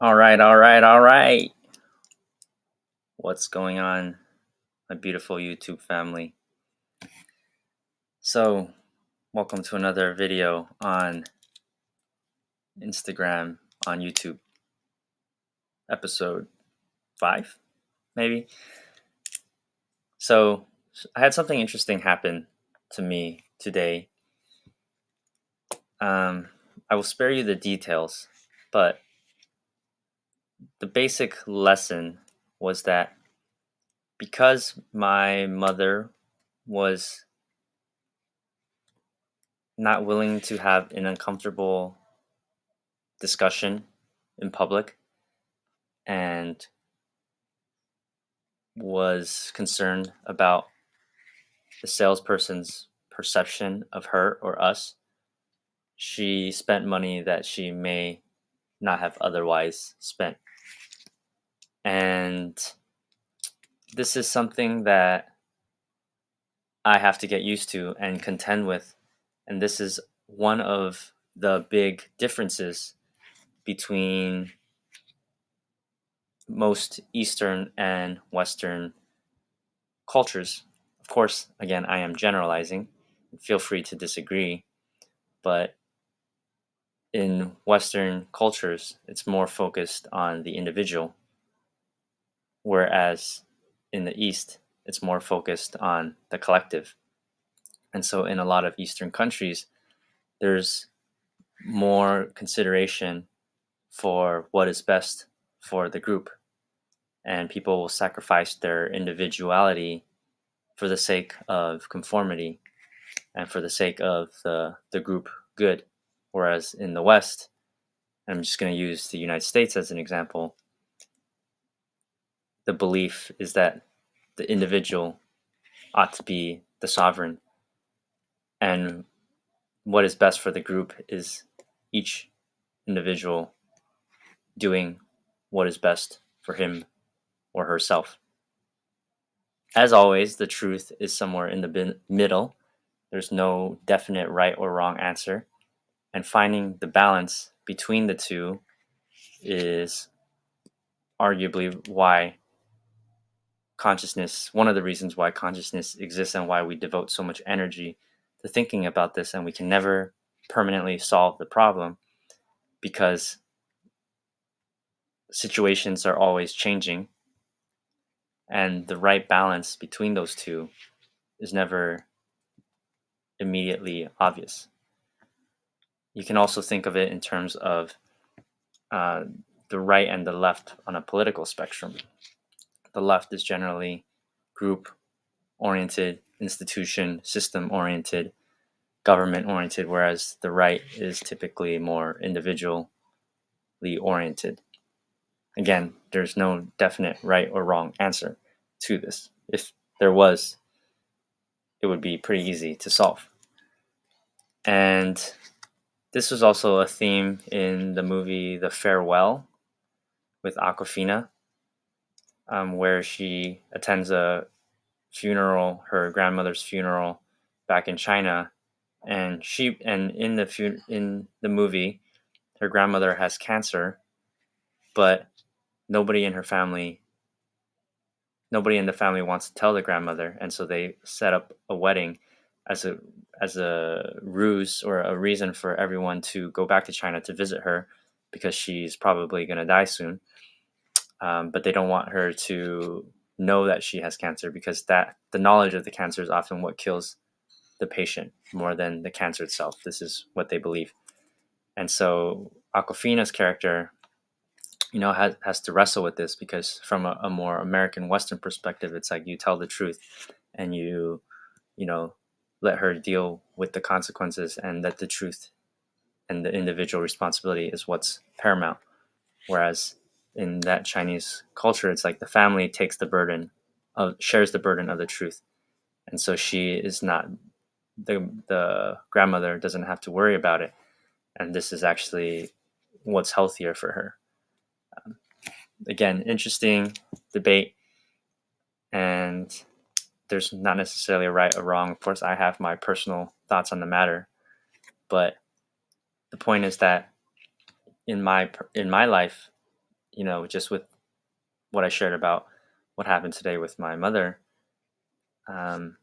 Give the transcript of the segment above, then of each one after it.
All right. What's going on, my beautiful YouTube family? So, welcome to another video on Instagram, on YouTube, episode 5, maybe. So, I had something interesting happen to me today. I will spare you the details, but the basic lesson was that because my mother was not willing to have an uncomfortable discussion in public and was concerned about the salesperson's perception of her or us, she spent money that she may not have otherwise spent. And this is something that I have to get used to and contend with. And this is one of the big differences between most Eastern and Western cultures. Of course, again, I am generalizing. Feel free to disagree, but in Western cultures, it's more focused on the individual, whereas in the East, it's more focused on the collective. And so, in a lot of Eastern countries, there's more consideration for what is best for the group, and people will sacrifice their individuality for the sake of conformity and for the sake of the group good. Whereas in the West, I'm just going to use the United States as an example, the belief is that the individual ought to be the sovereign, and what is best for the group is each individual doing what is best for him or herself. As always, the truth is somewhere in the middle. There's no definite right or wrong answer, and finding the balance between the two is arguably why consciousness, one of the reasons why consciousness exists and why we devote so much energy to thinking about this, and we can never permanently solve the problem because situations are always changing, and the right balance between those two is never immediately obvious. You can also think of it in terms of uh, the right and the left on a political spectrum. The left is generally group oriented, institution, system oriented, government oriented, whereas the right is typically more individually oriented. Again, there's no definite right or wrong answer to this. If there was, it would be pretty easy to solve. And this was also a theme in the movie The Farewell with Aquafina, where she attends a funeral, her grandmother's funeral back in China, and in the movie, her grandmother has cancer, but nobody in her family nobody in the family wants to tell the grandmother, and so they set up a wedding as a ruse or a reason for everyone to go back to China to visit her because she's probably going to die soon. But they don't want her to know that she has cancer because that the knowledge of the cancer is often what kills the patient more than the cancer itself. This is what they believe. And so Aquafina's character, has to wrestle with this because from a more American Western perspective, it's like you tell the truth and you know, let her deal with the consequences, and that the truth and the individual responsibility is what's paramount. Whereas in that Chinese culture, it's like the family shares the burden of the truth. And so she is not, the grandmother doesn't have to worry about it. And this is actually what's healthier for her. Again, interesting debate, and there's not necessarily a right or wrong. Of course, I have my personal thoughts on the matter, but the point is that in my life, just with what I shared about what happened today with my mother, um,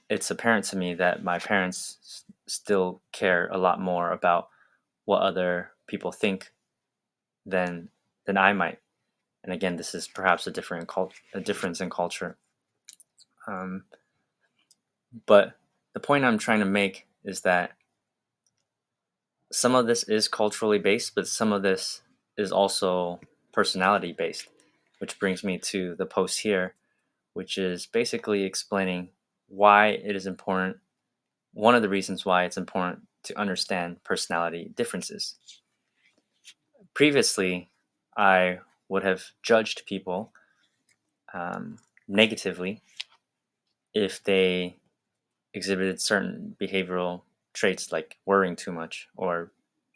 it's apparent to me that my parents still care a lot more about what other people think than I might. And again, this is perhaps a difference in culture. Um, but the point I'm trying to make is that some of this is culturally based, but some of this is also personality based, which brings me to the post here, which is basically explaining why it is important. One of the reasons why it's important to understand personality differences. Previously, I would have judged people negatively if they exhibited certain behavioral traits like worrying too much or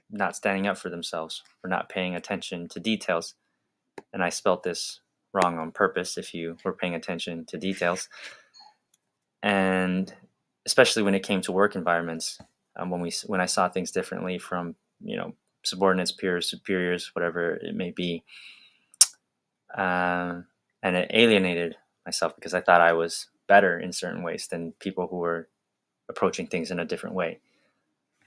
not standing up for themselves or not paying attention to details. And I spelt this wrong on purpose if you were paying attention to details. And especially when it came to work environments, when I saw things differently from subordinates, peers, superiors, whatever it may be, and it alienated myself because I thought I was better in certain ways than people who were approaching things in a different way.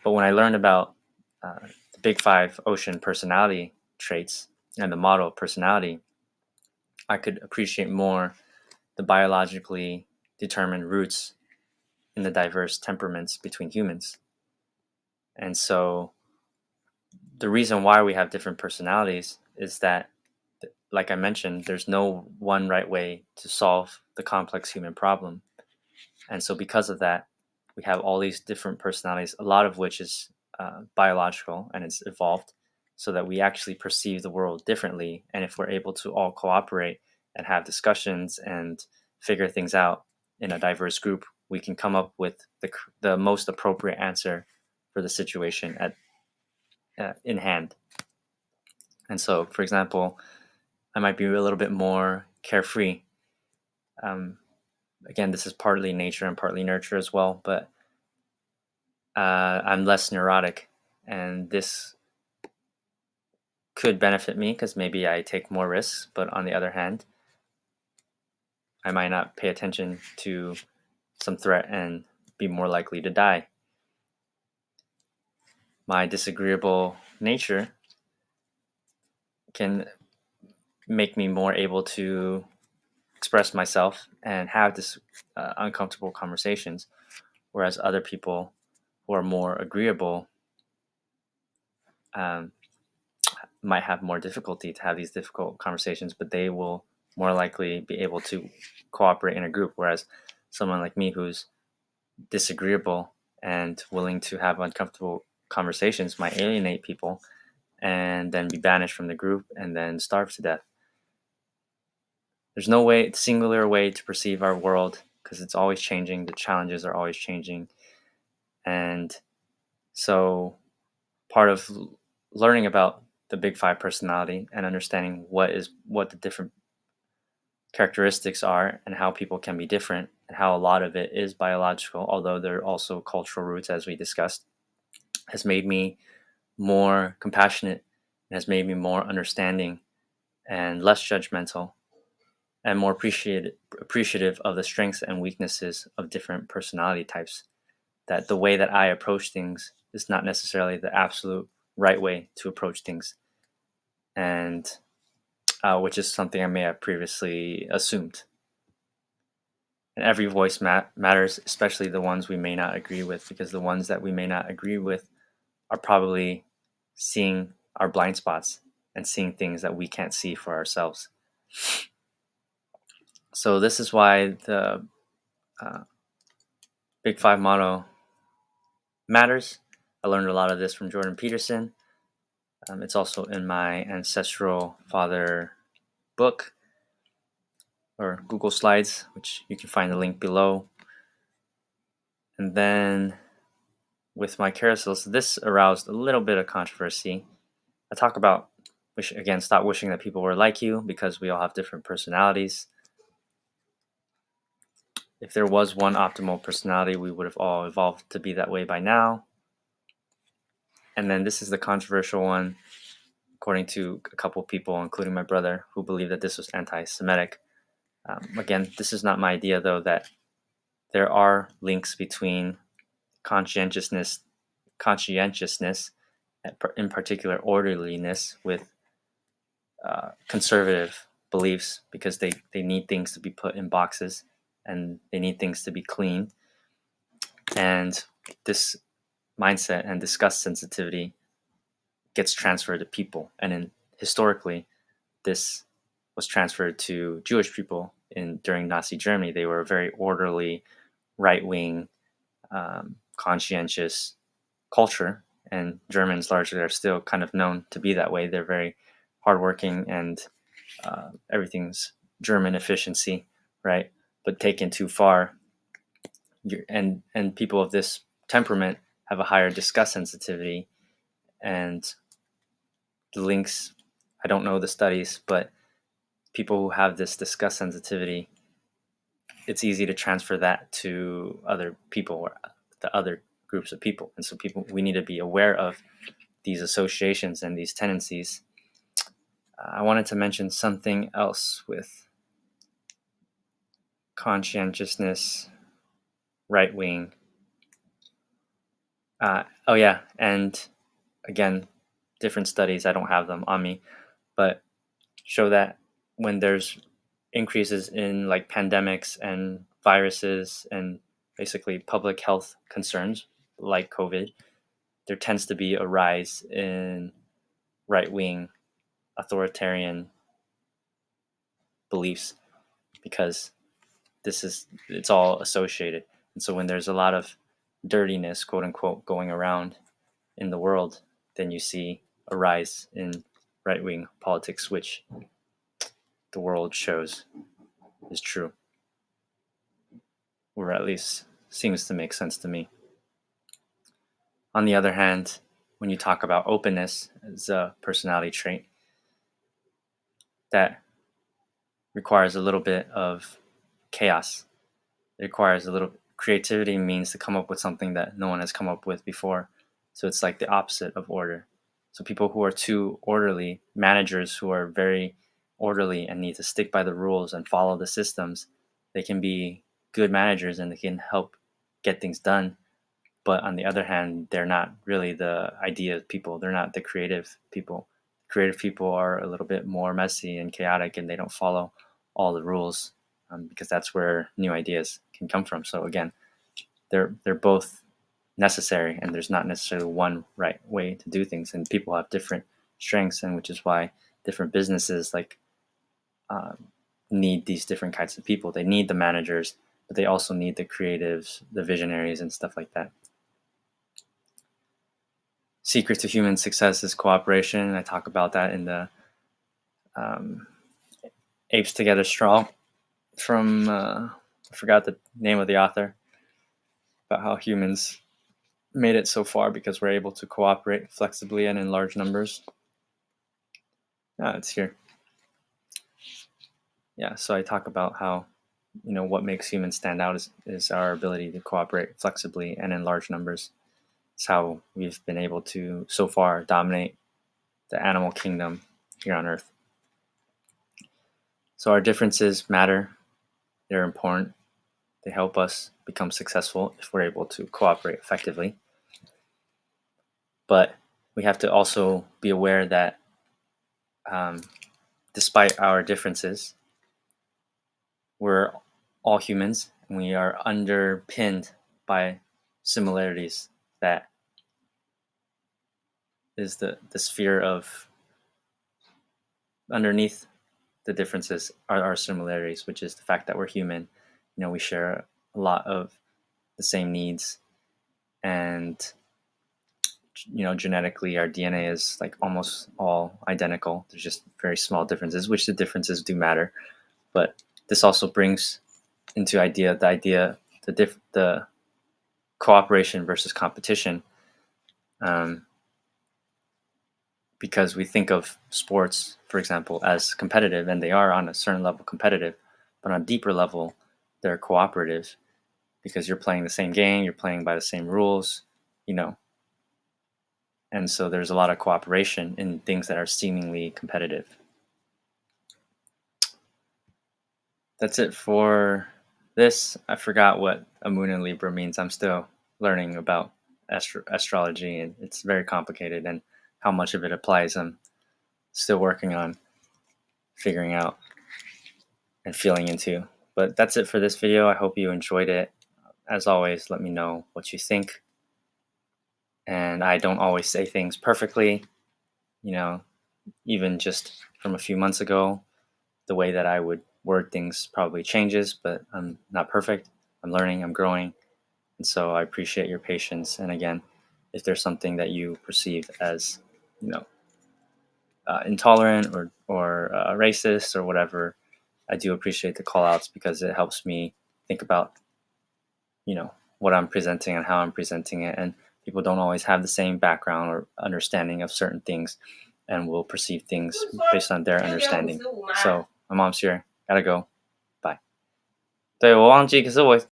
But when I learned about the Big Five Ocean personality traits and the model of personality, I could appreciate more the biologically determined roots in the diverse temperaments between humans. And so the reason why we have different personalities is that, like I mentioned, there's no one right way to solve the complex human problem. And so, because of that, we have all these different personalities, a lot of which is biological and it's evolved so that we actually perceive the world differently. And if we're able to all cooperate and have discussions and figure things out in a diverse group, we can come up with the most appropriate answer for the situation in hand. And so, for example, I might be a little bit more carefree. Um, Again, this is partly nature and partly nurture as well, but I'm less neurotic, and this could benefit me because maybe I take more risks. But on the other hand, I might not pay attention to some threat and be more likely to die. My disagreeable nature can make me more able to express myself and have this uncomfortable conversations, whereas other people who are more agreeable um, might have more difficulty to have these difficult conversations, but they will more likely be able to cooperate in a group. Whereas someone like me who's disagreeable and willing to have uncomfortable conversations might alienate people and then be banished from the group and then starve to death. There's no singular way to perceive our world because it's always changing. The challenges are always changing. And so part of learning about the Big Five personality and understanding what the different characteristics are and how people can be different and how a lot of it is biological, although there are also cultural roots, as we discussed, has made me more compassionate and has made me more understanding and less judgmental and more appreciative of the strengths and weaknesses of different personality types. That the way that I approach things is not necessarily the absolute right way to approach things, and which is something I may have previously assumed. And every voice matters, especially the ones we may not agree with, because the ones that we may not agree with are probably seeing our blind spots and seeing things that we can't see for ourselves. So this is why the uh, Big Five motto matters. I learned a lot of this from Jordan Peterson. It's also in my Ancestral Father book or Google Slides, which you can find the link below. And then with my carousel, so this aroused a little bit of controversy. I talk about, stop wishing that people were like you because we all have different personalities. If there was one optimal personality, we would have all evolved to be that way by now. And then this is the controversial one. according to a couple of people, including my brother, who believe that this was anti-Semitic. Again, this is not my idea, though, that there are links between conscientiousness, conscientiousness, in particular orderliness, with conservative beliefs, because they need things to be put in boxes and they need things to be clean. And this mindset and disgust sensitivity gets transferred to people. And historically, this was transferred to Jewish people during Nazi Germany. They were a very orderly, right wing, conscientious culture, and Germans largely are still kind of known to be that way. They're very hardworking, and everything's German efficiency, right? But taken too far, and people of this temperament have a higher disgust sensitivity, and the links. I don't know the studies, but people who have this disgust sensitivity, it's easy to transfer that to other people or the other groups of people. And so we need to be aware of these associations and these tendencies. I wanted to mention something else with conscientiousness, right wing. Oh yeah, and again, different studies, I don't have them on me, but show that when there's increases in like pandemics and viruses and basically public health concerns like COVID, there tends to be a rise in right wing authoritarian beliefs, because it's all associated. And so when there's a lot of dirtiness, quote unquote, going around in the world, then you see a rise in right wing politics, which the world shows is true, or at least seems to make sense to me. On the other hand, when you talk about openness as a personality trait, that requires a little bit of chaos. It requires a little creativity, means to come up with something that no one has come up with before. So it's like the opposite of order. So people who are too orderly, managers who are very orderly and need to stick by the rules and follow the systems, they can be good managers and they can help get things done. But on the other hand, they're not really the idea people. They're not the creative people. Creative people are a little bit more messy and chaotic, and they don't follow all the rules, because that's where new ideas can come from. So again, they're both necessary, and there's not necessarily one right way to do things. And people have different strengths, and which is why different businesses um, need these different kinds of people. They need the managers, but they also need the creatives, the visionaries, and stuff like that. Secret to human success is cooperation. I talk about that in the um, Apes Together Strong from, I forgot the name of the author, about how humans made it so far because we're able to cooperate flexibly and in large numbers. It's here. Yeah, so I talk about how, what makes humans stand out is our ability to cooperate flexibly and in large numbers. It's how we've been able to, so far, dominate the animal kingdom here on Earth. So our differences matter. They're important. They help us become successful if we're able to cooperate effectively. But we have to also be aware that despite our differences, we're all humans and we are underpinned by similarities that is the sphere of underneath the differences are our similarities, which is the fact that we're human. We share a lot of the same needs, and genetically our DNA is like almost all identical. There's just very small differences, which the differences do matter. But this also brings into the cooperation versus competition, because we think of sports, for example, as competitive, and they are on a certain level competitive, but on a deeper level, they're cooperative, because you're playing the same game, you're playing by the same rules, you know, And so there's a lot of cooperation in things that are seemingly competitive. That's it for this. I forgot what a moon in Libra means. I'm still learning about astrology, and it's very complicated, and how much of it applies, I'm still working on figuring out and feeling into. But that's it for this video. I hope you enjoyed it. As always, let me know what you think. And I don't always say things perfectly, you know, even just from a few months ago, the way that I would word things probably changes, but I'm not perfect. I'm learning, I'm growing. And so I appreciate your patience. And again, if there's something that you perceive as, you know, intolerant or racist or whatever, I do appreciate the call outs because it helps me think about, what I'm presenting and how I'm presenting it. And people don't always have the same background or understanding of certain things and will perceive things based on their understanding. So my mom's here. Gotta go. Bye. 对，我忘记，可是我